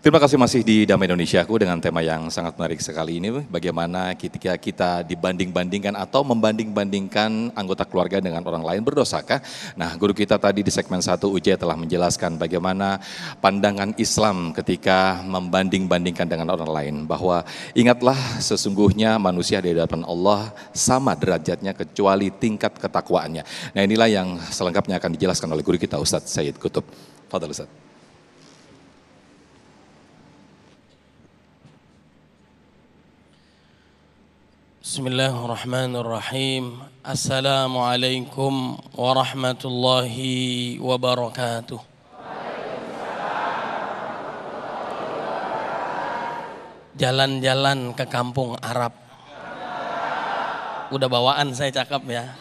Terima kasih masih di Damai Indonesiaku dengan tema yang sangat menarik sekali ini. Bagaimana ketika kita dibanding-bandingkan atau membanding-bandingkan anggota keluarga dengan orang lain berdosakah? Nah, guru kita tadi di segmen 1 UJ telah menjelaskan bagaimana pandangan Islam ketika membanding-bandingkan dengan orang lain. Bahwa ingatlah sesungguhnya manusia di hadapan Allah sama derajatnya kecuali tingkat ketakwaannya. Nah, inilah yang selengkapnya akan dijelaskan oleh guru kita Ustadz Sayyid Qutub. Fadhal Ustadz. Bismillahirrahmanirrahim. Assalamualaikum warahmatullahi wabarakatuh. Jalan-jalan ke kampung Arab. Udah bawaan saya cakap ya.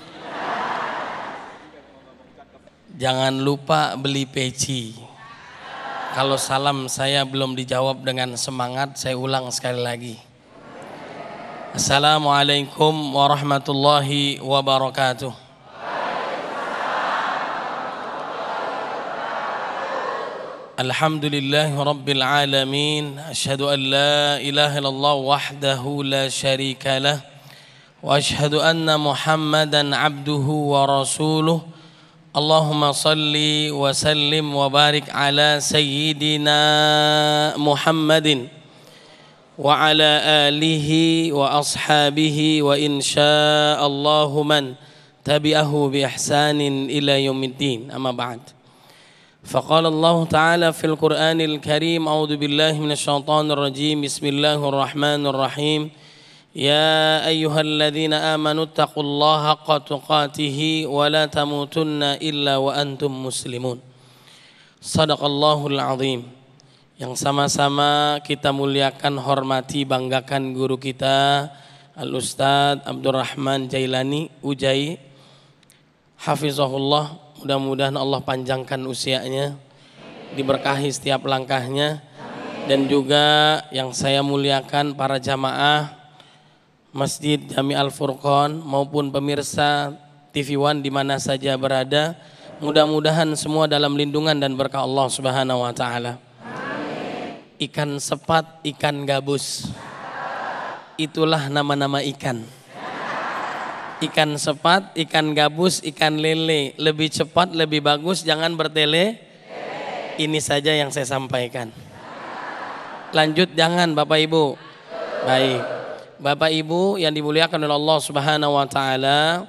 Jangan lupa beli peci. Kalau salam saya belum dijawab dengan semangat, saya ulang sekali lagi. Assalamualaikum warahmatullahi wabarakatuh. Alhamdulillahi rabbil alamin. Asyhadu an la ilaha illallah wahdahu la syarika lah. Wa asyhadu anna Muhammadan abduhu wa rasuluh. Allahumma salli wa sallim wa barik ala sayyidina Muhammadin wa ala alihi wa ashabihi wa insyaallahu man tabi'ahu bi ihsanin ila yaumiddin. Amma ba'd. Faqala Allah Ta'ala fil Qur'anil Karim, a'udzu billahi minasyaitonir rajim. Bismillahirrahmanirrahim. Ya ayyuhalladzina amanu taqullaha haqqa tuqatih wa la tamutunna illa wa antum muslimun. Shadaqallahul azim. Yang sama-sama kita muliakan, hormati, banggakan guru kita Al-Ustadz Abdurrahman Jailani Ujai, hafizahullah. Mudah-mudahan Allah panjangkan usianya, diberkahi setiap langkahnya. Dan juga yang saya muliakan para jamaah Masjid Jami Al-Furqan maupun pemirsa TV One di mana saja berada. Mudah-mudahan semua dalam lindungan dan berkah Allah Subhanahu wa taala. Ikan sepat, ikan gabus, itulah nama-nama ikan. Ikan sepat, ikan gabus, ikan lele. Lebih cepat, lebih bagus, jangan bertele. Ini saja yang saya sampaikan. Lanjut jangan Bapak Ibu. Baik, Bapak Ibu yang dimuliakan oleh Allah Subhanahu wa taala,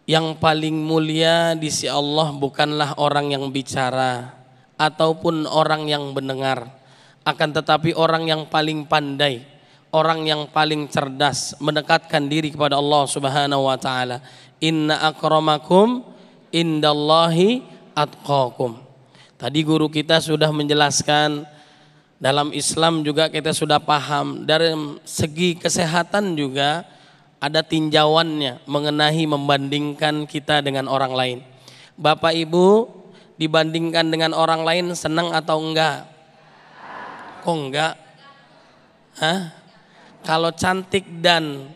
yang paling mulia di sisi Allah bukanlah orang yang bicara ataupun orang yang mendengar, akan tetapi orang yang paling pandai, orang yang paling cerdas mendekatkan diri kepada Allah Subhanahu wa taala. Inna akramakum indallahi atqakum. Tadi guru kita sudah menjelaskan, dalam Islam juga kita sudah paham, dari segi kesehatan juga ada tinjauannya mengenai membandingkan kita dengan orang lain. Bapak Ibu, dibandingkan dengan orang lain senang atau enggak? Kok enggak? Hah? Kalau cantik dan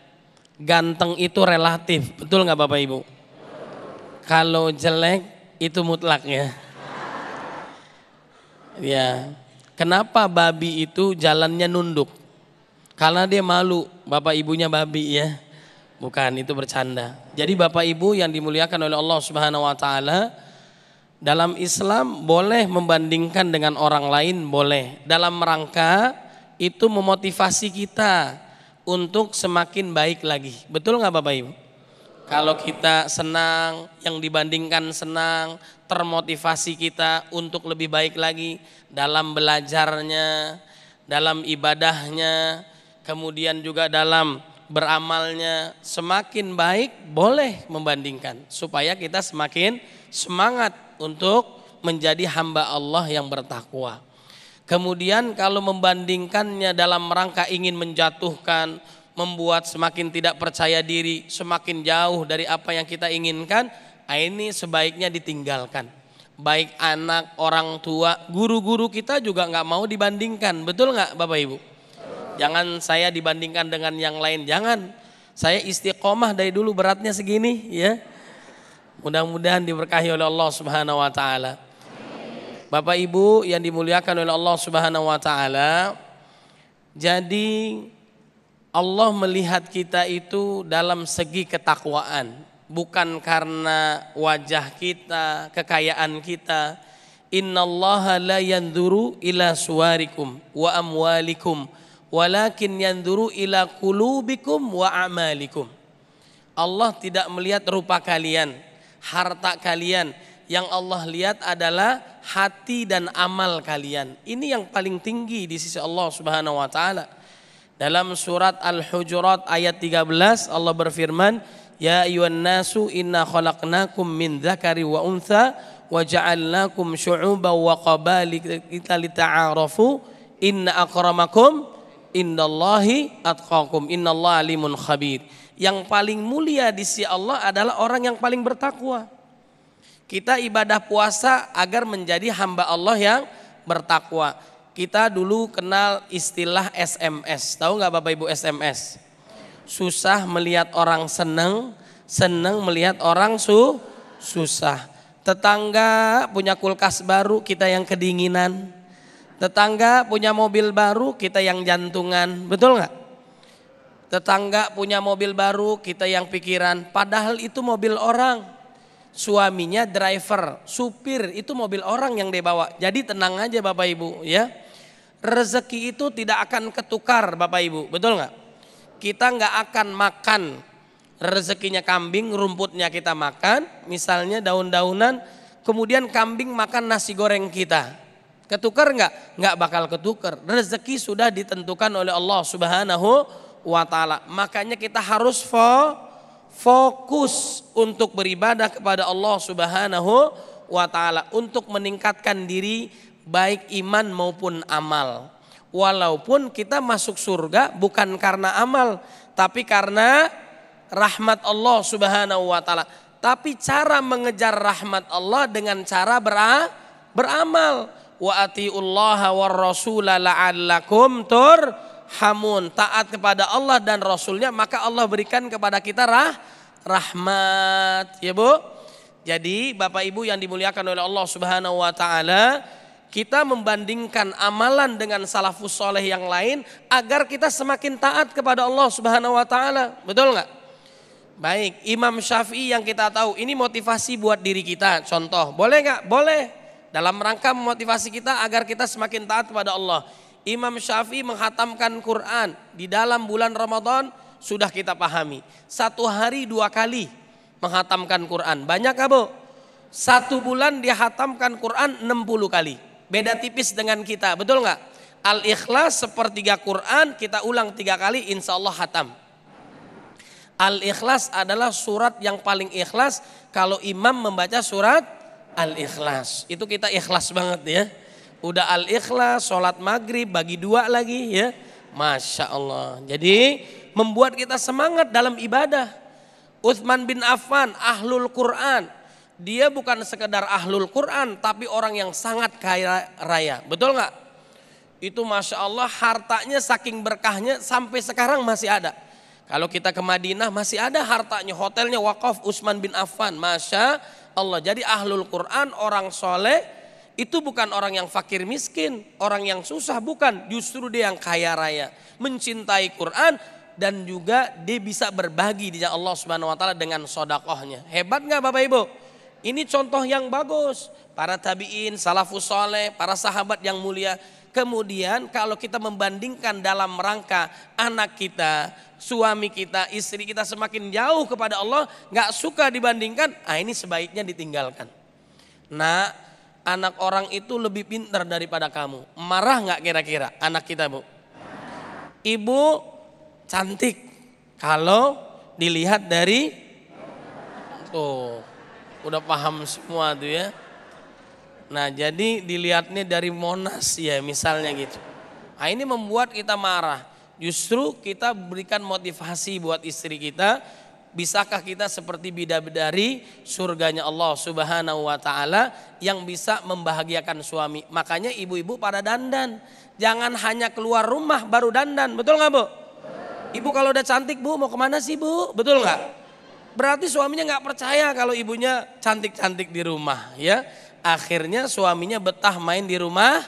ganteng itu relatif, betul nggak Bapak Ibu? Kalau jelek itu mutlak ya. Ya. Kenapa babi itu jalannya nunduk? Karena dia malu, bapak ibunya babi ya. Bukan, itu bercanda. Jadi Bapak Ibu yang dimuliakan oleh Allah Subhanahu wa taala, dalam Islam boleh membandingkan dengan orang lain, boleh. Dalam rangka itu memotivasi kita untuk semakin baik lagi. Betul nggak Bapak Ibu? Kalau kita senang, yang dibandingkan senang, termotivasi kita untuk lebih baik lagi dalam belajarnya, dalam ibadahnya, kemudian juga dalam beramalnya. Semakin baik boleh membandingkan supaya kita semakin semangat untuk menjadi hamba Allah yang bertakwa. Kemudian kalau membandingkannya dalam rangka ingin menjatuhkan, membuat semakin tidak percaya diri, semakin jauh dari apa yang kita inginkan, ini sebaiknya ditinggalkan. Baik anak, orang tua, guru-guru kita juga nggak mau dibandingkan, betul nggak Bapak Ibu? Jangan saya dibandingkan dengan yang lain, jangan. Saya istiqomah dari dulu beratnya segini ya. Mudah-mudahan diberkahi oleh Allah Subhanahu wa taala. Bapak Ibu yang dimuliakan oleh Allah Subhanahu wa taala, jadi Allah melihat kita itu dalam segi ketakwaan, bukan karena wajah kita, kekayaan kita. Innallaha la yanzuru ila suwarikum wa amwalikum walakin yanzuru ila qulubikum wa a'malikum. Allah tidak melihat rupa kalian, harta kalian. Yang Allah lihat adalah hati dan amal kalian. Ini yang paling tinggi di sisi Allah Subhanahu wa taala. Dalam surat Al-Hujurat ayat 13 Allah berfirman, "Ya ayyuhan nasu inna khalaqnakum min dzakari wa untha wa ja'alnakum syu'uban wa qabaila lita'arafu inna akramakum indallahi atqakum innallaha alimun khabir." Yang paling mulia di sisi Allah adalah orang yang paling bertakwa. Kita ibadah puasa agar menjadi hamba Allah yang bertakwa. Kita dulu kenal istilah SMS. Tahu nggak Bapak Ibu SMS? Susah melihat orang senang, senang melihat orang susah. Tetangga punya kulkas baru, kita yang kedinginan. Tetangga punya mobil baru, kita yang jantungan. Betul nggak? Tetangga punya mobil baru, kita yang pikiran. Padahal itu mobil orang. Suaminya driver, supir, itu mobil orang yang dia bawa. Jadi tenang aja Bapak Ibu ya. Rezeki itu tidak akan ketukar Bapak Ibu, betul nggak? Kita nggak akan makan rezekinya kambing, rumputnya kita makan, misalnya daun-daunan, kemudian kambing makan nasi goreng kita. Ketukar nggak? Nggak bakal ketukar. Rezeki sudah ditentukan oleh Allah Subhanahu wa taala. Makanya kita harus fokus untuk beribadah kepada Allah Subhanahu wa taala, untuk meningkatkan diri baik iman maupun amal. Walaupun kita masuk surga bukan karena amal, tapi karena rahmat Allah Subhanahu wa taala. Tapi cara mengejar rahmat Allah dengan cara beramal. Wa atiullaha war rasula la'allakum turhamun. Taat kepada Allah dan Rasulnya, maka Allah berikan kepada kita rahmat, ya Bu. Jadi Bapak Ibu yang dimuliakan oleh Allah Subhanahu wa taala, kita membandingkan amalan dengan salafus soleh yang lain agar kita semakin taat kepada Allah Subhanahu wa taala. Betul nggak? Baik, Imam Syafi'i yang kita tahu ini motivasi buat diri kita. Contoh, boleh nggak? Boleh. Dalam rangka memotivasi kita agar kita semakin taat kepada Allah. Imam Syafi'i menghatamkan Quran di dalam bulan Ramadan. Sudah kita pahami, 1 hari 2 kali menghatamkan Quran. Banyak gak Bu? 1 bulan dia hatamkan Quran 60 kali. Beda tipis dengan kita, betul gak? Al-Ikhlas sepertiga Quran, kita ulang 3 kali, insya Allah hatam. Al-Ikhlas adalah surat yang paling ikhlas. Kalau imam membaca surat Al-Ikhlas, itu kita ikhlas banget ya. Udah Al-Ikhlas, sholat maghrib bagi 2 lagi ya. Masya Allah. Jadi membuat kita semangat dalam ibadah. Utsman bin Affan, ahlul Quran. Dia bukan sekedar ahlul Quran, tapi orang yang sangat kaya raya. Betul nggak? Itu Masya Allah, hartanya saking berkahnya sampai sekarang masih ada. Kalau kita ke Madinah masih ada hartanya, hotelnya wakaf Utsman bin Affan. Masya Allah. Jadi ahlul Quran, orang soleh, itu bukan orang yang fakir miskin, orang yang susah, bukan. Justru dia yang kaya raya, mencintai Quran, dan juga dia bisa berbagi di jalan Allah Subhanahu wa taala dengan sedekahnya. Hebat nggak Bapak Ibu? Ini contoh yang bagus. Para tabi'in, salafus soleh, para sahabat yang mulia. Kemudian kalau kita membandingkan dalam rangka anak kita, suami kita, istri kita semakin jauh kepada Allah, nggak suka dibandingkan, ini sebaiknya ditinggalkan. Nah, anak orang itu lebih pintar daripada kamu. Marah nggak kira-kira anak kita Bu? Ibu cantik kalau dilihat dari tuh, udah paham semua tuh ya. Nah jadi dilihatnya dari Monas ya misalnya gitu. Nah ini membuat kita marah. Justru kita berikan motivasi buat istri kita. Bisakah kita seperti bidadari surganya Allah Subhanahu wa taala yang bisa membahagiakan suami. Makanya ibu-ibu pada dandan. Jangan hanya keluar rumah baru dandan. Betul gak Bu? Ibu kalau udah cantik Bu mau kemana sih Bu? Betul gak? Berarti suaminya nggak percaya kalau ibunya cantik-cantik di rumah ya. Akhirnya suaminya betah main di rumah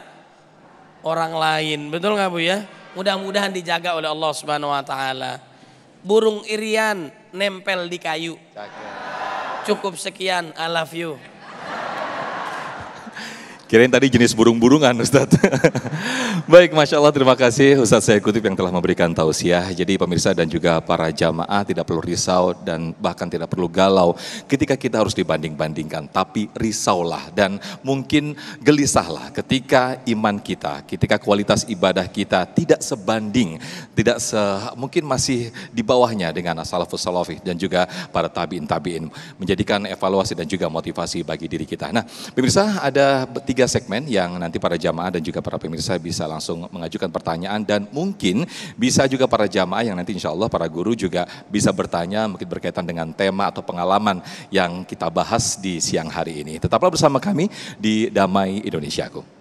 orang lain. Betul nggak Bu ya? Mudah-mudahan dijaga oleh Allah Subhanahu wa taala. Burung irian nempel di kayu. Cukup sekian, I love you. Kirain tadi jenis burung-burungan Ustadz. Baik, Masya Allah, terima kasih Ustadz Said Kutip yang telah memberikan tausiah. Jadi pemirsa dan juga para jamaah tidak perlu risau dan bahkan tidak perlu galau ketika kita harus dibanding-bandingkan. Tapi risaulah dan mungkin gelisahlah ketika iman kita, ketika kualitas ibadah kita tidak sebanding, mungkin masih di bawahnya dengan as-salafus salafih dan juga para tabi'in. Menjadikan evaluasi dan juga motivasi bagi diri kita. Nah, pemirsa, ada 3 segmen yang nanti para jamaah dan juga para pemirsa bisa langsung mengajukan pertanyaan dan mungkin bisa juga para jamaah yang nanti insya Allah para guru juga bisa bertanya mungkin berkaitan dengan tema atau pengalaman yang kita bahas di siang hari ini. Tetaplah bersama kami di Damai Indonesiaku.